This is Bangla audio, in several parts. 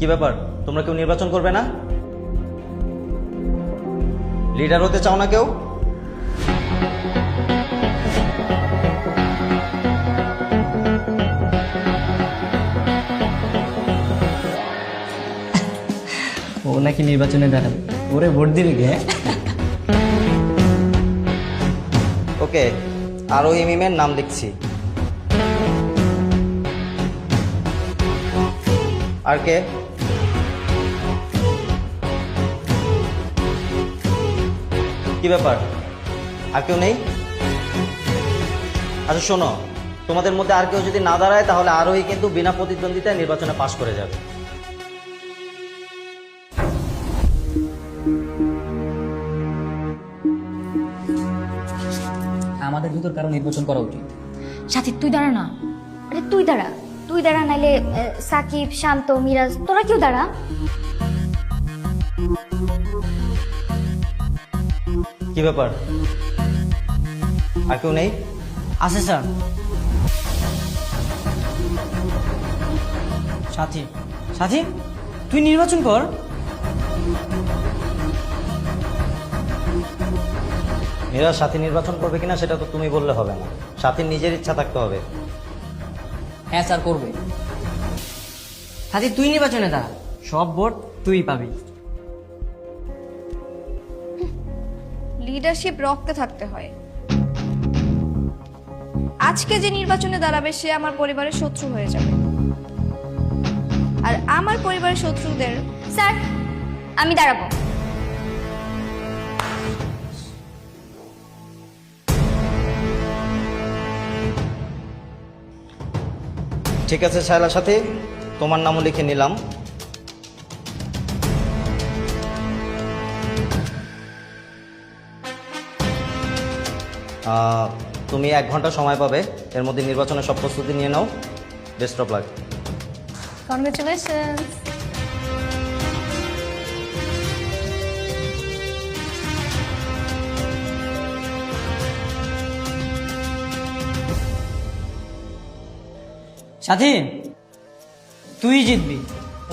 কি ব্যাপার, তোমরা কেউ নির্বাচন করবে না? লিডার হতে চাও না কেউ? ও নাকি নির্বাচনে দাঁড়াবে, ওরে ভোট দিবে কে? ওকে, আরোহী মিমের নাম লিখছি। আর কে? কি ব্যাপার, আর কেউ নেই? আচ্ছা শোনো, তোমাদের মধ্যে আর কেউ যদি না দাঁড়ায় তাহলে আরোহী কিন্তু বিনা প্রতিদ্বন্দ্বিতায় নির্বাচনে পাশ করে যাবে। আমাদের ভিতর কারো নির্বাচন করা উচিত। সাথী তুই দাঁড়া না। আরে তুই দাঁড়া নাইলে সাকিব, শান্ত, মিরাজ তোরা কেউ দাঁড়া। কি ব্যাপার, আর কেউ নেই? আছে স্যার। সাথী, সাথী তুই নির্বাচন কর। এরা সাথী নির্বাচন করবে কিনা সেটা তো তুমি বললে হবে না, সাথীর নিজের ইচ্ছা থাকতে হবে। হ্যাঁ স্যার করবে। সাথী তুই নির্বাচনে দাঁড়া, সব ভোট তুই পাবি। লিডারশিপ রক্তে থাকতে হয়। আজকে যে নির্বাচনে দাঁড়াবে সে আমার পরিবারের শত্রু হয়ে যাবে, আর আমার পরিবারের শত্রুদের। স্যার আমি দাঁড়াবো। ঠিক আছে শায়লা সাথী, তোমার নামও লিখে নিলাম। তুমি 1 ঘন্টা সময় পাবে, এর মধ্যে নির্বাচনের সব প্রস্তুতি নিয়ে নাও। Best of luck. কনগ্রাচুলেশনস। সাথী তুই জিতবি,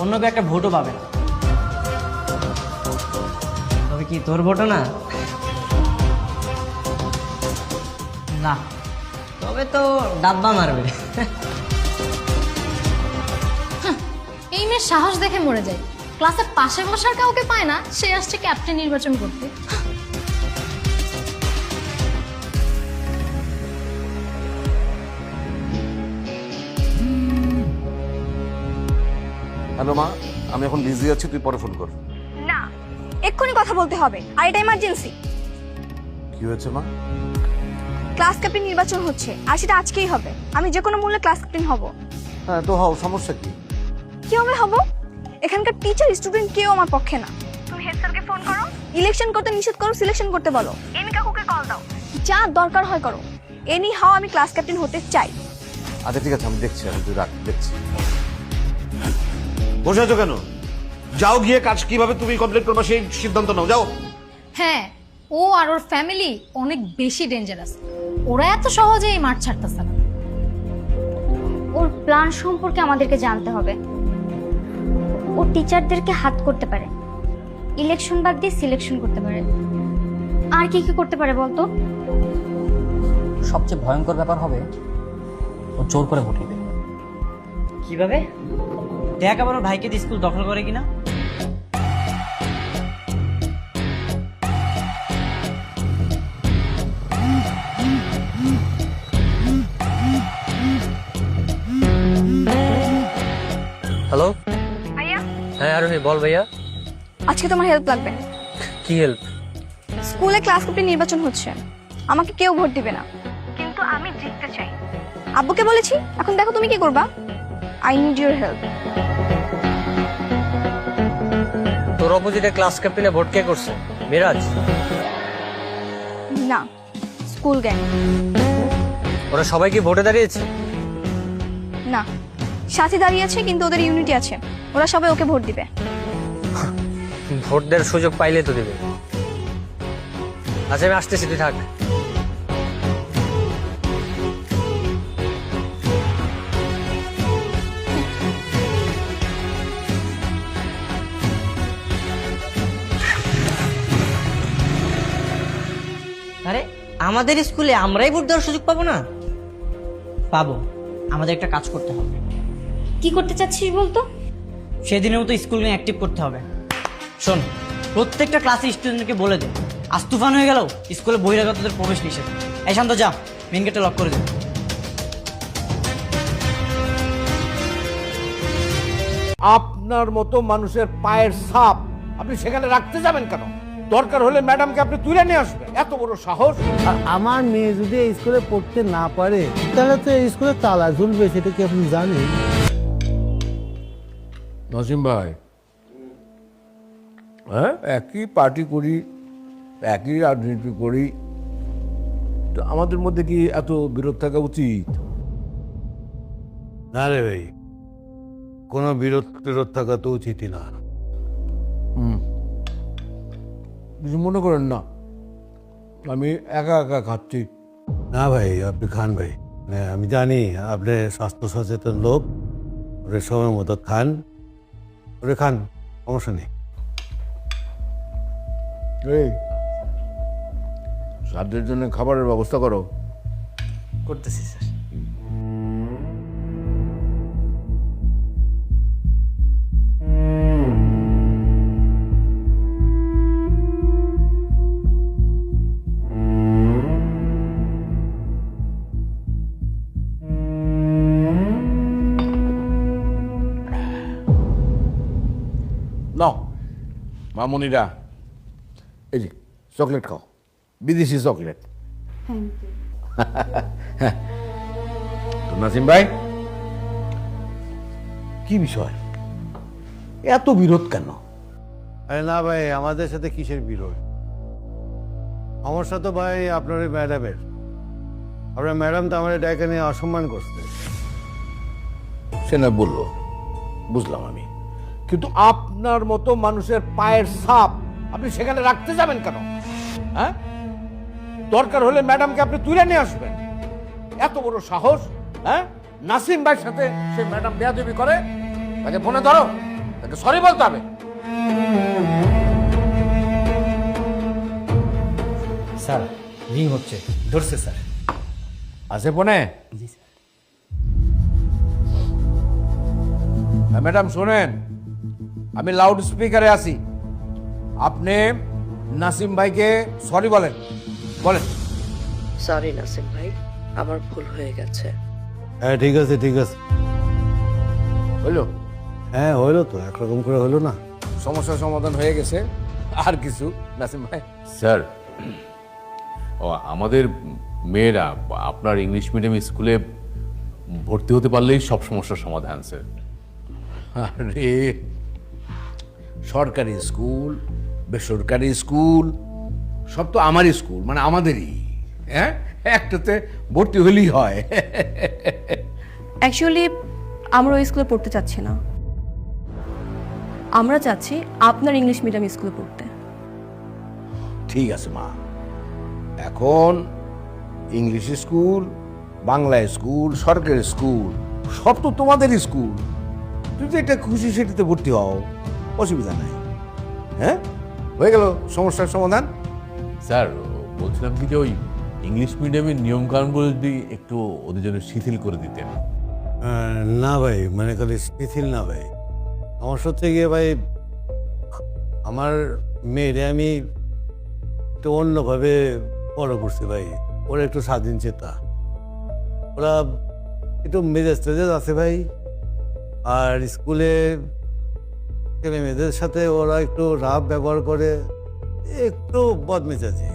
অন্য কেউ একটা ভোটও পাবে না। তবে কি তোর ভোটও না? না, তবে তো ডাব্বা মারবে। এই মেয়ের সাহস দেখে মরে যায়। ক্লাসের পাশে বসার কাউকে পায় না, সে আসছে ক্যাপ্টেন নির্বাচন করতে। হ্যালো মা, আমি এখন বিজি আছি, তুই পরে ফোন কর। না, এক্ষুনি কথা বলতে হবে, আর এটা ইমার্জেন্সি। কি হয়েছে মা? ক্লাস ক্যাপ্টেন নির্বাচন হচ্ছে, আর সেটা আজকেই হবে। আমি যে কোনো মূল্যে ক্লাস ক্যাপ্টেন হব। হ্যাঁ তো হও, সমস্যা কি? কিভাবে হব? এখানকার টিচার স্টুডেন্ট কেউ আমার পক্ষে না। তুমি হেড স্যারকে ফোন করো, ইলেকশন করতে নিষেধ করো, সিলেকশন করতে বলো, এনি কাকুকে কল দাও, যা দরকার হয় করো। এনি হাও আমি ক্লাস ক্যাপ্টেন হতে চাই। আচ্ছা ঠিক আছে, আমি দেখছি, আমি তুই রাখ, দেখছি। বসে আছো কেন? যাও গিয়ে কাজ কিভাবে তুমি কমপ্লিট করবে সেই সিদ্ধান্ত নাও, যাও। হ্যাঁ, ও আর ওর ফ্যামিলি অনেক বেশি ডেঞ্জারাস। ওরা এত সহজে এই মাঠ ছাড়তেছে না। ওর প্ল্যান সম্পর্কে আমাদেরকে জানতে হবে। ও টিচারদেরকে হাত করতে পারে, ইলেকশন বাদ দিয়ে সিলেকশন করতে পারে, আর কি কি করতে পারে বলতো? সবচেয়ে ভয়ঙ্কর ব্যাপার হবে ও জোর করে ভোট দিবে। কিভাবে? দেখ আবার ওর ভাইকে দিয়ে স্কুল দখল করে কিনা। হ্যালো, ভাইয়া, হ্যাঁ আরোহী বল ভাইয়া। আজকে তোমার হেল্প লাগবে। কি হেল্প? স্কুলে ক্লাস ক্যাপ্টেন নির্বাচন হচ্ছে, আমাকে কেউ ভোট দিবে না, কিন্তু আমি জিততে চাই। আব্বুকে বলেছি, এখন দেখো তুমি কি করবা। I need your help. তোর অপোজিটে ক্লাস ক্যাপ্টেনে ভোট কে করছে? মিরাজ? না, স্কুল গ্যাং। ওরা সবাই কি ভোটে দাঁড়িয়েছে? না, সাথে দাঁড়িয়ে আছে, কিন্তু ওদের ইউনিটি আছে, ওরা সবাই ওকে ভোট দিবে। ভোট দেওয়ার সুযোগ পাইলে তো দিবে। আচ্ছা আমি আসতেছি, তুই থাক। আরে আমাদের স্কুলে আমরাই ভোট দেওয়ার সুযোগ পাবো না? পাবো। আমাদের একটা কাজ করতে হবে। কি করতে চাচ্ছিস বলতো? সেদিনের মতো স্কুল নিয়ে অ্যাক্টিভ করতে হবে। শোন, প্রত্যেকটা ক্লাসের স্টুডেন্টকে বলে দে, আজ তুফান হয়ে গেল স্কুলে বহিরাগতদের প্রবেশ নিষেধ। এই শান্ত, যা মেন গেটটা লক করে দে। আপনার মতো মানুষের পায়ের ছাপ আপনি সেখানে রাখতে যাবেন কেন? দরকার হলে ম্যাডামকে আপনি তুলে নিয়ে আসবেন। এত বড় সাহস! আর আমার মেয়ে যদি এই স্কুলে পড়তে না পারে তাহলে তো এই স্কুলে তালা ঝুলবে, সেটা কি আপনি জানেন? নসিম ভাই, হ্যাঁ, একই পার্টি করি, একই রাজনীতি করি, তো আমাদের মধ্যে কি এত বিরোধ থাকা উচিত? না রে ভাই, কোনো বিরোধ থাকা তো উচিতই না। কিছু মনে করেন না, আমি একা একা খাচ্ছি। না ভাই, আপনি খান ভাই। মানে আমি জানি আপনি স্বাস্থ্য সচেতন লোক, ওরে সময় মতো খান, ওরে খান, সমস্যা নেই। এই সাধ্যের জন্য খাবারের ব্যবস্থা করো। করতেছি স্যার। নাও মামুনিরা, এই যে চকলেট খাও, বিদেশি চকলেট। তো নাসিম ভাই, কি বিষয়, এত বিরোধ কেন? আরে না ভাই, আমাদের সাথে কিসের বিরোধ? সমস্যা তো ভাই আপনার ওই ম্যাডামের। আপনার ম্যাডাম তো আমার ডাকে নিয়ে অসম্মান করছে। সে না বললো, বুঝলাম আমি, কিন্তু আপনার মতো মানুষের পায়ের ছাপ আপনি সেখানে রাখতে যাবেন কেন? হ্যাঁ, দরকার হলে ম্যাডামকে আপনি তুলে নিয়ে আসবেন। এত বড় সাহস! হ্যাঁ, নাসিম ভাইয়ের সাথে সে ম্যাডাম বেয়াদবি করে, তাকে ফোনে ধরো, তাকে সরি বলতে হবে। স্যার রিং হচ্ছে, ধরছে স্যার। আছে ফোনে? জি স্যার। ম্যাডাম শোনেন, আমি লাউড স্পিকারে আছি, আপনি নাসিম ভাইকে সরি বলেন। বলেন। সরি নাসিম ভাই, আমার ভুল হয়ে গেছে। হ্যাঁ ঠিক আছে, ঠিক আছে। হইলো? হ্যাঁ হইলো তো, একরকম করে হলো না। সমস্যার সমাধান হয়ে গেছে। আর কিছু নাসিম ভাই? স্যার, ও আমাদের মেয়েরা আপনার ইংলিশ মিডিয়াম স্কুলে ভর্তি হতে পারলেই সব সমস্যার সমাধান স্যার। আরে সরকারি স্কুল, বেসরকারি স্কুল, সব তো আমারই স্কুল, মানে আমাদেরই। হ্যাঁ, একটাতে ভর্তি হলেই হয়। অ্যাকচুয়ালি আমরা ওই স্কুলে পড়তে চাচ্ছি না, আমরা চাচ্ছি আপনার ইংলিশ মিডিয়াম স্কুলে পড়তে। ঠিক আছে মা, এখন ইংলিশ স্কুল, বাংলা স্কুল, সরকারি স্কুল সব তো তোমাদেরই স্কুল। তুমি যেটা খুশি সেটাতে ভর্তি হও, অসুবিধা নাই। হ্যাঁ, হয়ে গেল সমস্যার সমাধান। স্যার বলছিলাম কি যে ওই ইংলিশ মিডিয়ামের নিয়মকানুনগুলো যদি একটু ওদের জন্য শিথিল করে দিতেন। না ভাই, মানে খালি শিথিল না ভাই, সমস্যা হচ্ছে গিয়ে ভাই, আমার মেয়েরে আমি একটু অন্যভাবে বড় করছি ভাই। ওরা একটু স্বাধীন চেতা, ওরা একটু মেজাজ টেজাজ আছে ভাই। আর স্কুলে ছেলে মেয়েদের সাথে ওরা একটু রাফ ব্যবহার করে, একটু বদমেজাজি।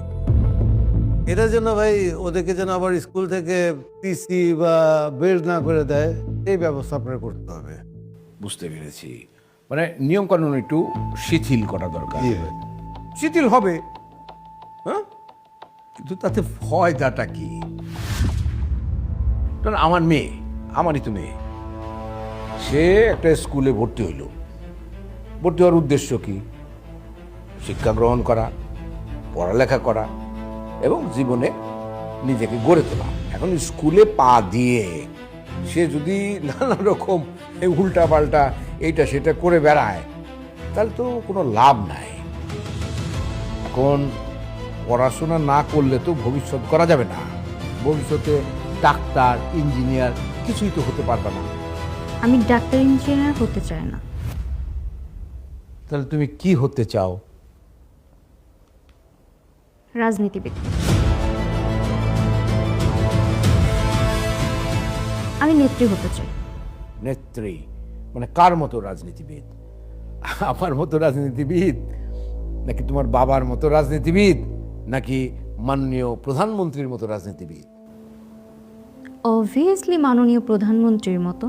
এটার জন্য ভাই ওদেরকে যেন আবার স্কুল থেকে পিসি বা বের না করে দেয়, এই ব্যবস্থা আপনার করতে হবে। বুঝতে পেরেছি, মানে নিয়ম কানুন একটু শিথিল করা দরকার। জি ভাই। শিথিল হবে, হ্যাঁ, কিন্তু তাতে ফায়দাটা কি? কারণ আমার মেয়ে, আমারই তো মেয়ে, সে একটা স্কুলে ভর্তি হইল। ভর্তি হওয়ার উদ্দেশ্য কি? শিক্ষা গ্রহণ করা, পড়ালেখা করা এবং জীবনে নিজেকে গড়ে তোলা। এখন স্কুলে পা দিয়ে সে যদি নানা রকম উল্টা পাল্টা এইটা সেটা করে বেড়ায়, তাহলে তো কোনো লাভ নাই। এখন পড়াশোনা না করলে তো ভবিষ্যৎ করা যাবে না। ভবিষ্যতে ডাক্তার, ইঞ্জিনিয়ার কিছুই তো হতে পারবে না। আমি ডাক্তার ইঞ্জিনিয়ার হতে চাই না। তাহলে তুমি কি হতে চাও? রাজনীতিবিদ। আমি নেত্রী হতে চাই। নেত্রী মানে কার মতো রাজনীতিবিদ? আমার মতো রাজনীতিবিদ, নাকি তোমার বাবার মতো রাজনীতিবিদ, নাকি মাননীয় প্রধানমন্ত্রীর মতো রাজনীতিবিদ? অবভিয়াসলি মাননীয় প্রধানমন্ত্রীর মতো।